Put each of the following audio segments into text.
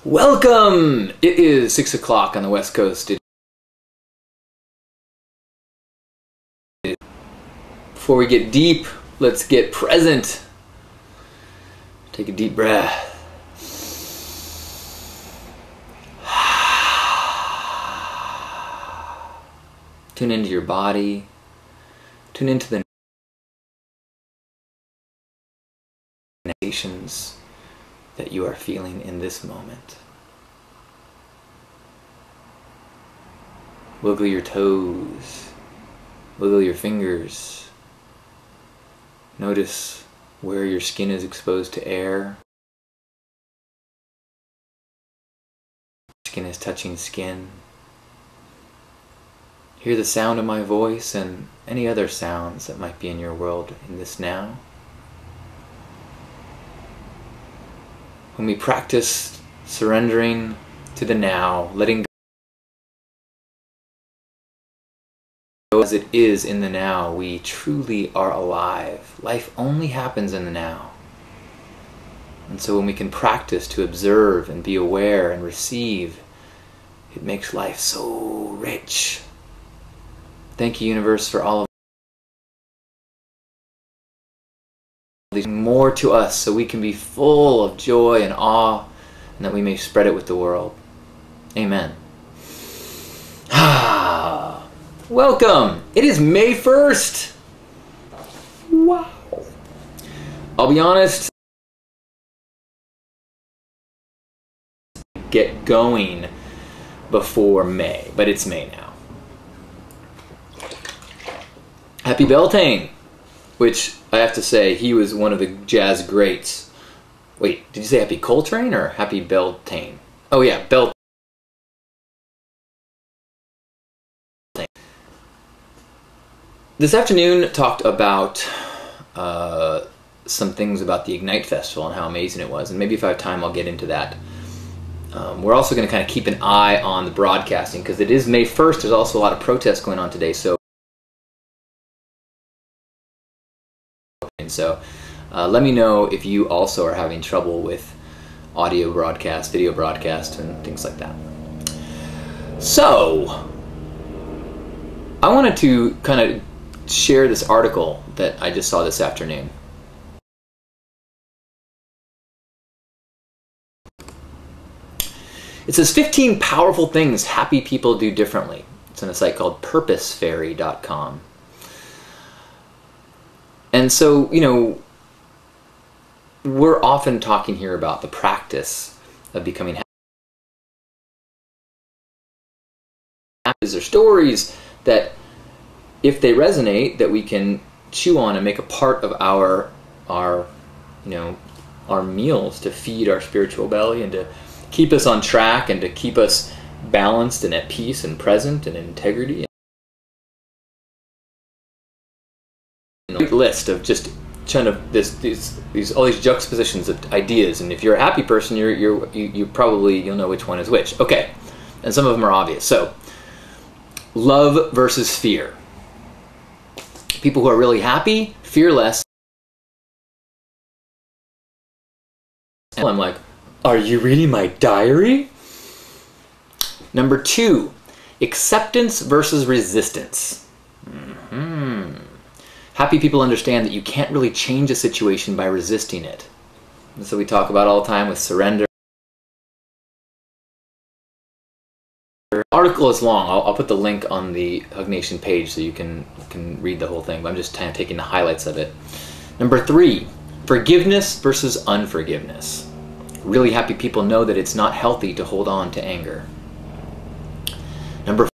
Welcome! It is 6 o'clock on the West Coast. Before we get deep, let's get present. Take a deep breath. Tune into your body. Tune into the sensations that you are feeling in this moment. Wiggle your toes. Wiggle your fingers. Notice where your skin is exposed to air. Skin is touching skin. Hear the sound of my voice and any other sounds that might be in your world in this now. When we practice surrendering to the now, letting go as it is in the now, we truly are alive. Life only happens in the now. And so when we can practice to observe and be aware and receive, it makes life so rich. Thank you, universe, for all of these more to us so we can be full of joy and awe and that we may spread it with the world. Amen. Welcome! It is May 1st! Wow! I'll be honest, get going before May, but it's May now. Happy Beltane, which I have to say, he was one of the jazz greats. Wait, did you say Happy Coltrane or Happy Beltane? Oh yeah, Beltane. This afternoon talked about some things about the Ignite Festival and how amazing it was, and maybe if I have time I'll get into that. We're also going to kind of keep an eye on the broadcasting because it is May 1st. There's also a lot of protests going on today, so let me know if you also are having trouble with audio broadcast, video broadcast, and things like that. So, I wanted to kind of share this article that I just saw this afternoon. It says 15 powerful things happy people do differently. It's on a site called purposefairydotcom. And so, you know, we're often talking here about the practice of becoming happy. These are stories that, if they resonate, that we can chew on and make a part of our meals to feed our spiritual belly and to keep us on track and to keep us balanced and at peace and present and in integrity. List of just kind of all these juxtapositions of ideas, and if you're a happy person, you'll know which one is which. Okay, and some of them are obvious. So, love versus fear. People who are really happy, fear less. And I'm like, are you reading my diary? Number 2, acceptance versus resistance. Happy people understand that you can't really change a situation by resisting it. And so we talk about all the time with surrender. The article is long. I'll put the link on the Hug Nation page so you can read the whole thing, but I'm just kind of taking the highlights of it. Number 3, forgiveness versus unforgiveness. Really happy people know that it's not healthy to hold on to anger. Number 4,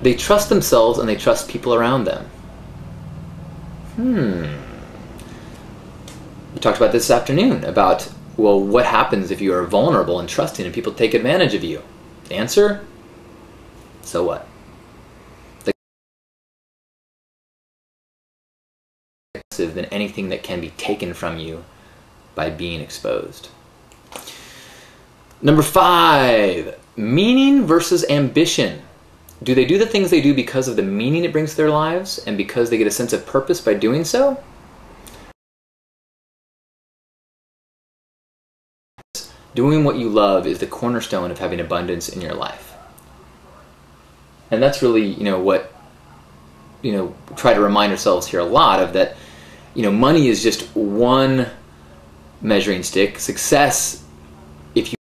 they trust themselves and they trust people around them. We talked about this afternoon about, well, what happens if you are vulnerable and trusting and people take advantage of you? The answer? So what? Than anything that can be taken from you by being exposed. Number 5, meaning versus ambition. Do they do the things they do because of the meaning it brings to their lives and because they get a sense of purpose by doing so? Doing what you love is the cornerstone of having abundance in your life. And that's really, what, try to remind ourselves here a lot of that, money is just one measuring stick. Success, if you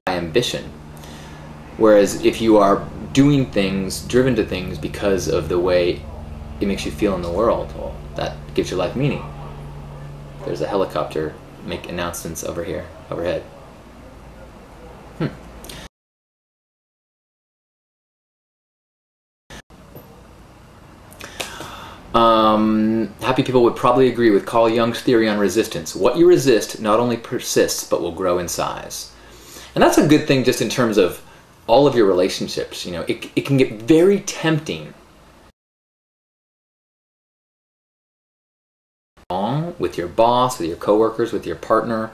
have ambition. Whereas if you are doing things, driven to things because of the way it makes you feel in the world, well, that gives your life meaning. There's a helicopter make announcements overhead. Happy people would probably agree with Carl Jung's theory on resistance. What you resist not only persists, but will grow in size. And that's a good thing just in terms of all of your relationships. It can get very tempting with your boss, with your coworkers, with your partner,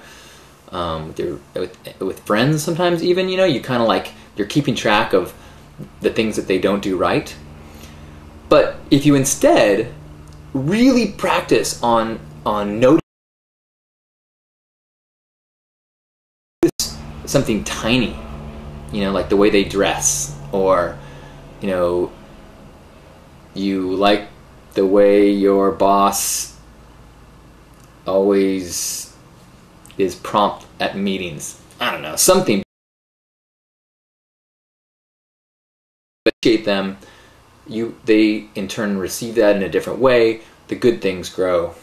with friends sometimes even, you kind of like, you're keeping track of the things that they don't do right. But if you instead really practice on noticing something tiny, like the way they dress, or, you like the way your boss always is prompt at meetings. I don't know, something. Appreciate them. They in turn receive that in a different way. The good things grow.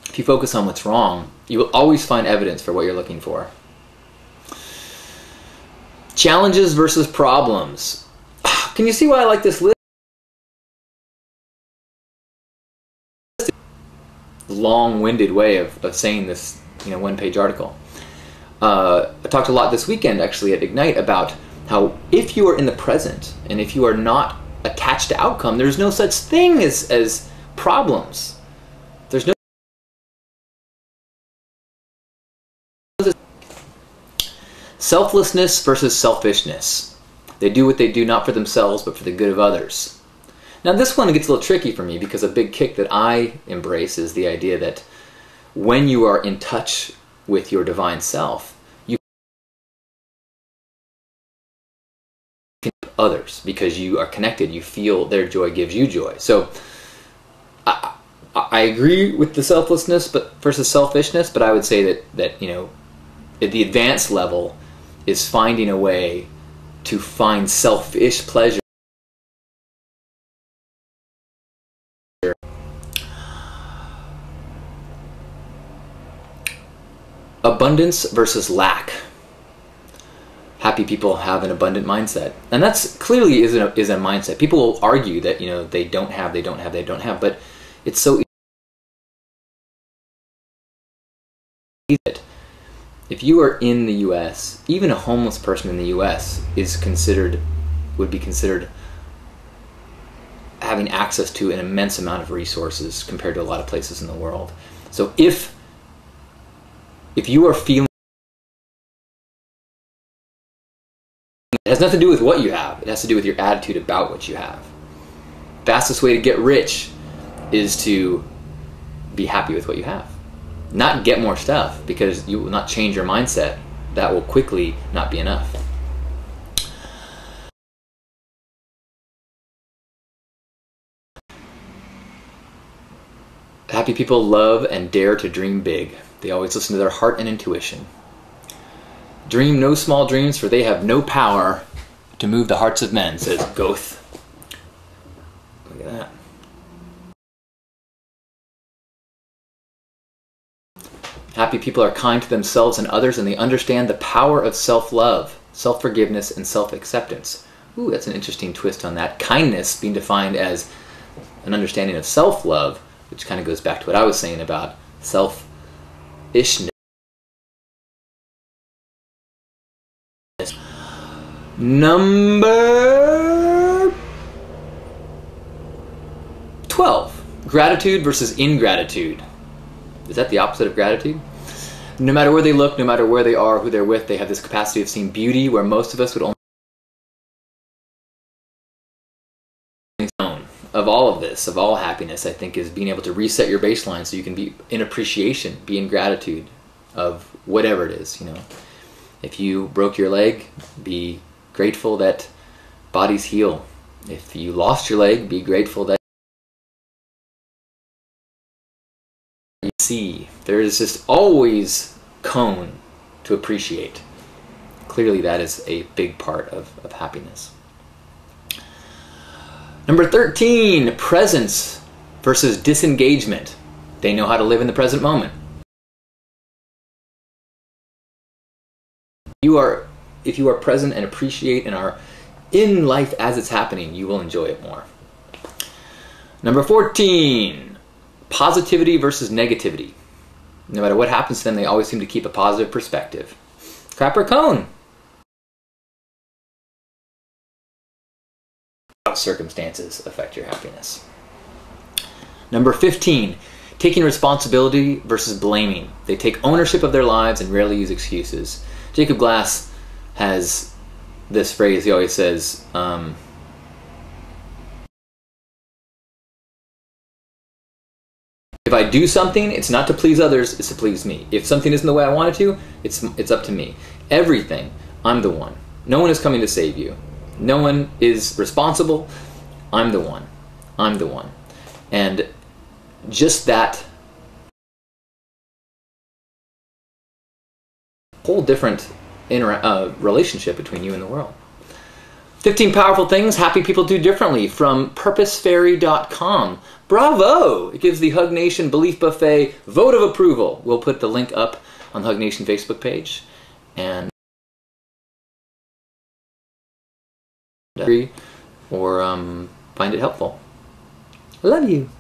If you focus on what's wrong, you will always find evidence for what you're looking for. Challenges versus problems. Can you see why I like this list? Long-winded way of saying this, one-page article. I talked a lot this weekend actually at Ignite about how if you are in the present and if you are not attached to outcome, there's no such thing as problems. There's no selflessness versus selfishness. They do what they do not for themselves but for the good of others. Now this one gets a little tricky for me because a big kick that I embrace is the idea that when you are in touch with your divine self, you can help others because you are connected. You feel their joy gives you joy. So I agree with the selflessness versus selfishness, but I would say that at the advanced level is finding a way to find selfish pleasure. Abundance versus lack. Happy people have an abundant mindset, and that's clearly is a mindset. People will argue that they don't have, but it's so easy. If you are in the U.S., even a homeless person in the U.S. would be considered having access to an immense amount of resources compared to a lot of places in the world. So if you are feeling, it has nothing to do with what you have. It has to do with your attitude about what you have. Fastest way to get rich is to be happy with what you have. Not get more stuff, because you will not change your mindset. That will quickly not be enough. Happy people love and dare to dream big. They always listen to their heart and intuition. Dream no small dreams, for they have no power to move the hearts of men, says Goethe. Look at that. Happy people are kind to themselves and others, and they understand the power of self-love, self-forgiveness, and self-acceptance. Ooh, that's an interesting twist on that. Kindness being defined as an understanding of self-love, which kind of goes back to what I was saying about selfishness. Number 12. Gratitude versus ingratitude. Is that the opposite of gratitude? No matter where they look, no matter where they are, who they're with, they have this capacity of seeing beauty where most of us would only know of all of this. purpose of all happiness, I think, is being able to reset your baseline so you can be in appreciation, be in gratitude of whatever it is, you know. If you broke your leg, be grateful that bodies heal. If you lost your leg, be grateful that you see. There is just always cone to appreciate. Clearly that is a big part of happiness. Number 13, presence versus disengagement. They know how to live in the present moment. If you are present and appreciate and are in life as it's happening, you will enjoy it more. Number 14, positivity versus negativity. No matter what happens to them, they always seem to keep a positive perspective. Crap or cone? Circumstances affect your happiness. Number 15, taking responsibility versus blaming. They take ownership of their lives and rarely use excuses. Jacob Glass has this phrase he always says, if I do something, it's not to please others, it's to please me. If something isn't the way I want it to, it's up to me. Everything, I'm the one. No one is coming to save you. No one is responsible. I'm the one. I'm the one. And just that whole different relationship between you and the world. 15 powerful things happy people do differently from purposefairydotcom. Bravo! It gives the Hug Nation Belief Buffet vote of approval. We'll put the link up on the Hug Nation Facebook page. And or find it helpful. I love you.